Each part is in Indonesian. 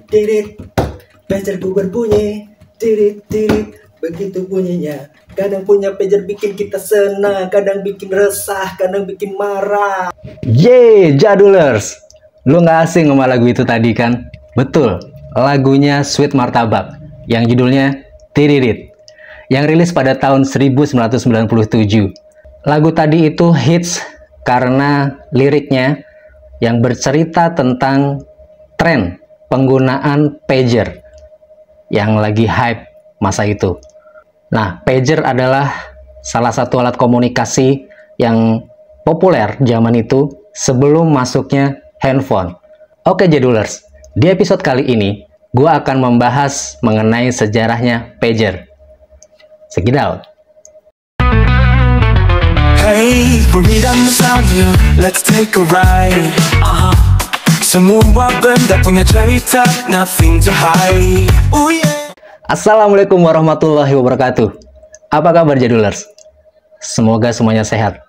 tirit, pagerku berbunyi, tirit, tirit, begitu bunyinya. Kadang punya pager bikin kita senang, kadang bikin resah, kadang bikin marah. Yeay, Jadulers! Lu nggak asing sama lagu itu tadi kan? Betul, lagunya Sweet Martabak yang judulnya Tiririt, yang rilis pada tahun 1997. Lagu tadi itu hits karena liriknya yang bercerita tentang tren penggunaan pager yang lagi hype masa itu. Nah, pager adalah salah satu alat komunikasi yang populer zaman itu sebelum masuknya handphone. Oke Jadulers, di episode kali ini gue akan membahas mengenai sejarahnya pager. Check it out. Hey, berita misalnya, let's take a ride. Semua benda punya cerita, nothing to hide. Oh yeah. Assalamualaikum warahmatullahi wabarakatuh. Apa kabar Jadulers? Semoga semuanya sehat.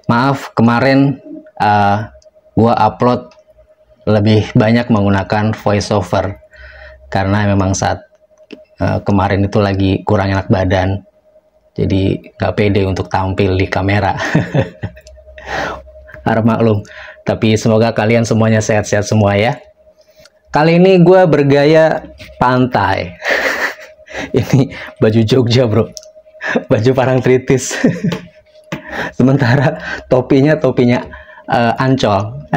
Maaf, kemarin gua upload lebih banyak menggunakan voiceover karena memang saat kemarin itu lagi kurang enak badan, jadi nggak pede untuk tampil di kamera. Harap maklum, tapi semoga kalian semuanya sehat-sehat semua ya. Kali ini gue bergaya pantai. Ini baju Jogja bro, baju Parangtritis. Sementara topinya Ancol.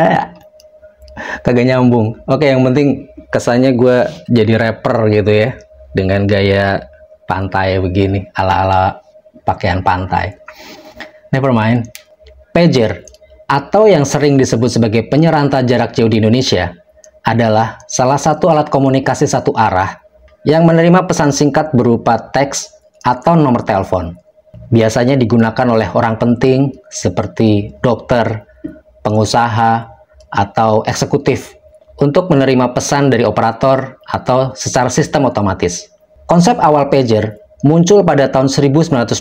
Kagak nyambung. Oke, yang penting kesannya gue jadi rapper gitu ya, dengan gaya pantai begini, ala-ala pakaian pantai. Never mind. Pager atau yang sering disebut sebagai penyeranta jarak jauh di Indonesia adalah salah satu alat komunikasi satu arah yang menerima pesan singkat berupa teks atau nomor telepon. Biasanya digunakan oleh orang penting seperti dokter, pengusaha, atau eksekutif untuk menerima pesan dari operator atau secara sistem otomatis. Konsep awal pager muncul pada tahun 1921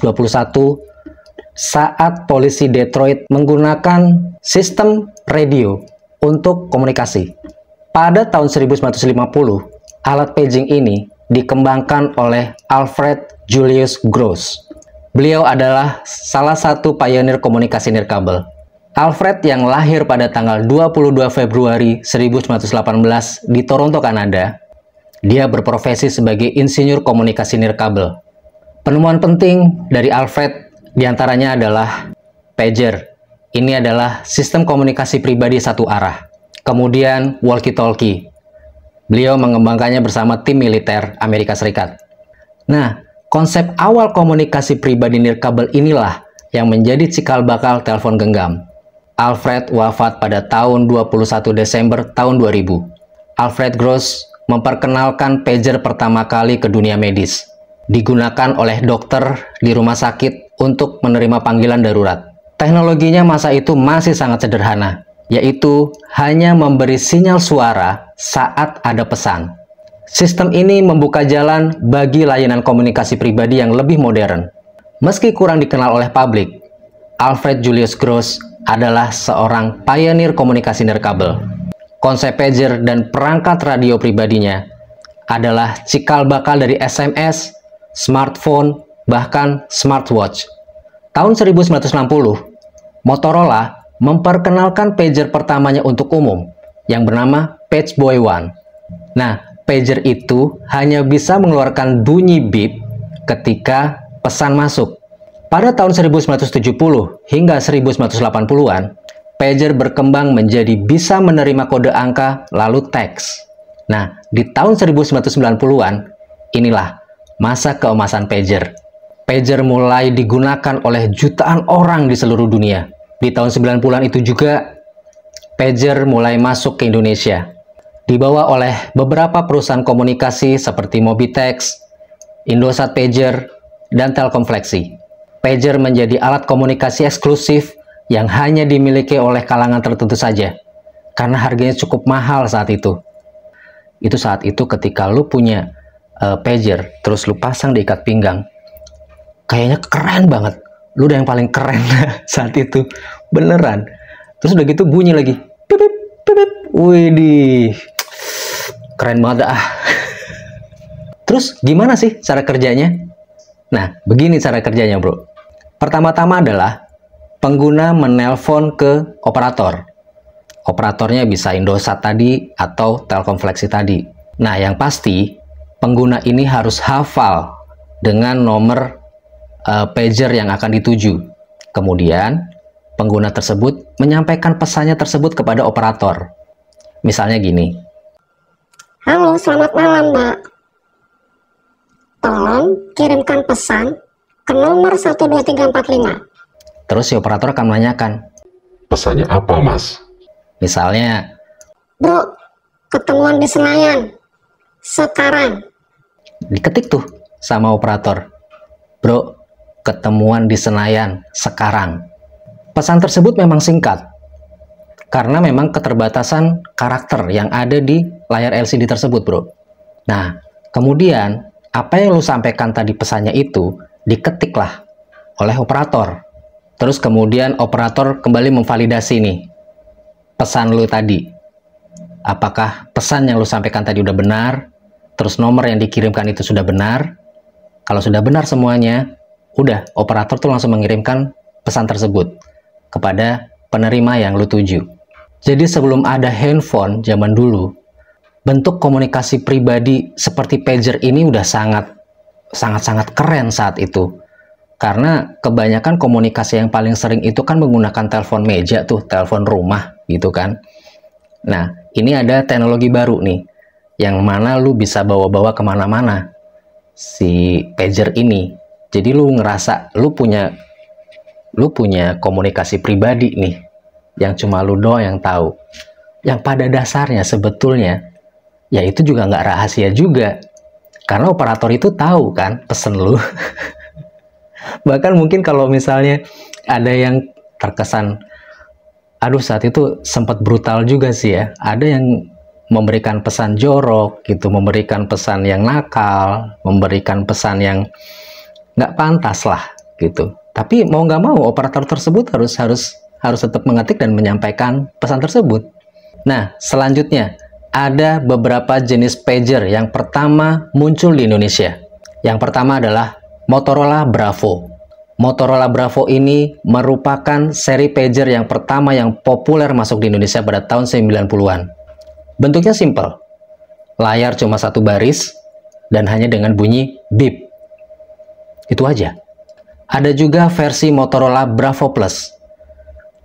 saat polisi Detroit menggunakan sistem radio untuk komunikasi. Pada tahun 1950, alat paging ini dikembangkan oleh Alfred Julius Gross. Beliau adalah salah satu pionir komunikasi nirkabel. Alfred yang lahir pada tanggal 22 Februari 1918 di Toronto, Kanada, dia berprofesi sebagai insinyur komunikasi nirkabel. Penemuan penting dari Alfred diantaranya adalah pager. Ini adalah sistem komunikasi pribadi satu arah. Kemudian walkie-talkie. Beliau mengembangkannya bersama tim militer Amerika Serikat. Nah, konsep awal komunikasi pribadi nirkabel inilah yang menjadi cikal bakal telepon genggam. Alfred wafat pada tahun 21 Desember tahun 2000. Alfred Gross memperkenalkan pager pertama kali ke dunia medis. Digunakan oleh dokter di rumah sakit untuk menerima panggilan darurat. Teknologinya masa itu masih sangat sederhana, yaitu hanya memberi sinyal suara saat ada pesan. Sistem ini membuka jalan bagi layanan komunikasi pribadi yang lebih modern. Meski kurang dikenal oleh publik, Alfred Julius Gross adalah seorang pionir komunikasi nirkabel. Konsep pager dan perangkat radio pribadinya adalah cikal bakal dari SMS, smartphone, bahkan smartwatch. Tahun 1960, Motorola memperkenalkan pager pertamanya untuk umum yang bernama Pageboy One. Nah, pager itu hanya bisa mengeluarkan bunyi beep ketika pesan masuk. Pada tahun 1970 hingga 1980-an, pager berkembang menjadi bisa menerima kode angka lalu teks. Nah, di tahun 1990-an, inilah masa keemasan pager. Pager mulai digunakan oleh jutaan orang di seluruh dunia. Di tahun 90-an itu juga, pager mulai masuk ke Indonesia. Dibawa oleh beberapa perusahaan komunikasi seperti Mobitex, Indosat Pager, dan Telkom Flexi. Pager menjadi alat komunikasi eksklusif yang hanya dimiliki oleh kalangan tertentu saja, karena harganya cukup mahal saat itu. Itu saat itu ketika lu punya pager, terus lu pasang di ikat pinggang, kayaknya keren banget. Lu udah yang paling keren saat itu, beneran. Terus udah gitu bunyi lagi, pipip, pipip. Widih, Keren banget ah. Terus gimana sih cara kerjanya? Nah, begini cara kerjanya, bro. Pertama-tama adalah pengguna menelpon ke operator. Operatornya bisa Indosat tadi atau Telkom Flexi tadi. Nah, yang pasti pengguna ini harus hafal dengan nomor pager yang akan dituju. Kemudian, pengguna tersebut menyampaikan pesannya tersebut kepada operator. Misalnya gini. Halo, selamat malam, Mbak. Tolong kirimkan pesan ke nomor 12345. Terus si operator akan menanyakan. Pesannya apa, Mas? Misalnya, Bro, ketemuan di Senayan. Sekarang. diketik tuh sama operator. Bro, ketemuan di Senayan sekarang. Pesan tersebut memang singkat. Karena memang keterbatasan karakter yang ada di layar LCD tersebut, bro. Nah, kemudian apa yang lu sampaikan tadi pesannya itu diketiklah oleh operator. Terus kemudian operator kembali memvalidasi nih pesan lu tadi. Apakah pesan yang lu sampaikan tadi udah benar? Terus nomor yang dikirimkan itu sudah benar? Kalau sudah benar semuanya, udah operator tuh langsung mengirimkan pesan tersebut kepada penerima yang lu tuju. Jadi sebelum ada handphone zaman dulu, bentuk komunikasi pribadi seperti pager ini udah sangat keren saat itu. Karena kebanyakan komunikasi yang paling sering itu kan menggunakan telepon meja tuh, telepon rumah gitu kan. Nah, ini ada teknologi baru nih, yang mana lu bisa bawa-bawa kemana-mana si pager ini. Jadi lu ngerasa lu punya komunikasi pribadi nih, yang cuma lu doang yang tahu. Yang pada dasarnya sebetulnya ya itu juga nggak rahasia juga, karena operator itu tahu kan pesen lu. Bahkan mungkin kalau misalnya ada yang terkesan, aduh saat itu sempat brutal juga sih ya, ada yang memberikan pesan jorok gitu, memberikan pesan yang nakal, memberikan pesan yang nggak pantas lah gitu. Tapi mau nggak mau operator tersebut harus tetap mengetik dan menyampaikan pesan tersebut. Nah, selanjutnya ada beberapa jenis pager yang pertama muncul di Indonesia. Yang pertama adalah Motorola Bravo. Motorola Bravo ini merupakan seri pager yang pertama yang populer masuk di Indonesia pada tahun 90-an. Bentuknya simpel. Layar cuma satu baris dan hanya dengan bunyi beep. Itu aja. Ada juga versi Motorola Bravo Plus,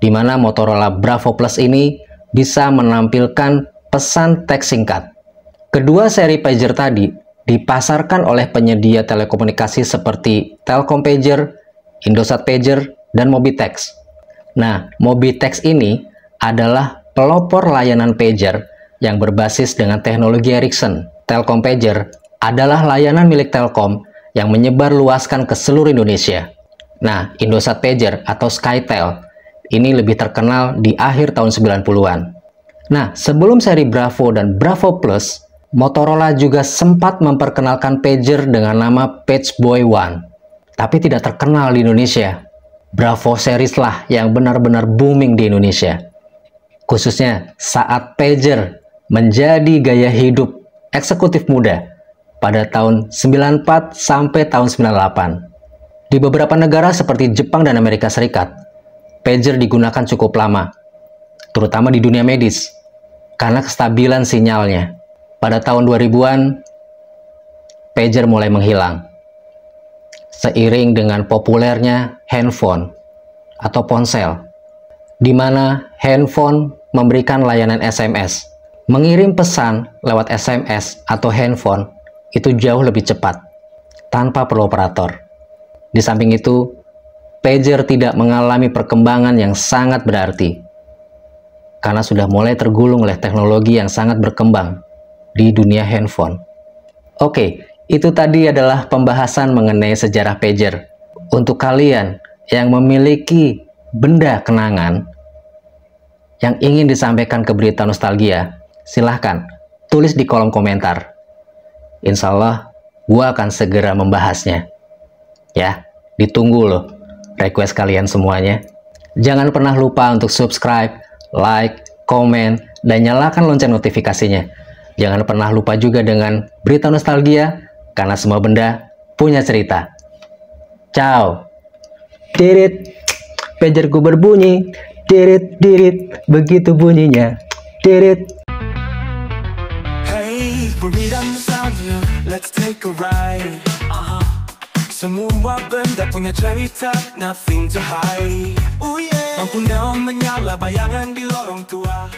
di mana Motorola Bravo Plus ini bisa menampilkan pesan teks singkat. Kedua seri pager tadi dipasarkan oleh penyedia telekomunikasi seperti Telkom Pager, Indosat Pager, dan Mobitex. Nah, Mobitex ini adalah pelopor layanan pager yang berbasis dengan teknologi Ericsson. Telkom Pager adalah layanan milik Telkom yang menyebar luaskan ke seluruh Indonesia. Nah, Indosat Pager atau Skytel ini lebih terkenal di akhir tahun 90-an. Nah, sebelum seri Bravo dan Bravo Plus, Motorola juga sempat memperkenalkan pager dengan nama Pageboy One, tapi tidak terkenal di Indonesia. Bravo series lah yang benar-benar booming di Indonesia, khususnya saat pager menjadi gaya hidup eksekutif muda pada tahun 94 sampai tahun 98. Di beberapa negara seperti Jepang dan Amerika Serikat, pager digunakan cukup lama, terutama di dunia medis, karena kestabilan sinyalnya. Pada tahun 2000-an, pager mulai menghilang. Seiring dengan populernya handphone atau ponsel, di mana handphone memberikan layanan SMS. Mengirim pesan lewat SMS atau handphone itu jauh lebih cepat, tanpa perlu operator. Di samping itu, pager tidak mengalami perkembangan yang sangat berarti, karena sudah mulai tergulung oleh teknologi yang sangat berkembang di dunia handphone. Oke, itu tadi adalah pembahasan mengenai sejarah pager. Untuk kalian yang memiliki benda kenangan yang ingin disampaikan ke Berita Nostalgia, silahkan tulis di kolom komentar. Insya Allah, gua akan segera membahasnya. Ya, ditunggu loh request kalian semuanya. Jangan pernah lupa untuk subscribe, like, komen, dan nyalakan lonceng notifikasinya Jangan pernah lupa juga dengan berita nostalgia, karena semua benda punya cerita. Ciao. Dirit, pagerku berbunyi. Dirit, dirit, begitu bunyinya. Dirit. Hey, berita nostalgia, let's take a ride. Semua benda punya cerita, nothing to hide. Oh yeah. Lampu neon menyala, bayangan di lorong tua.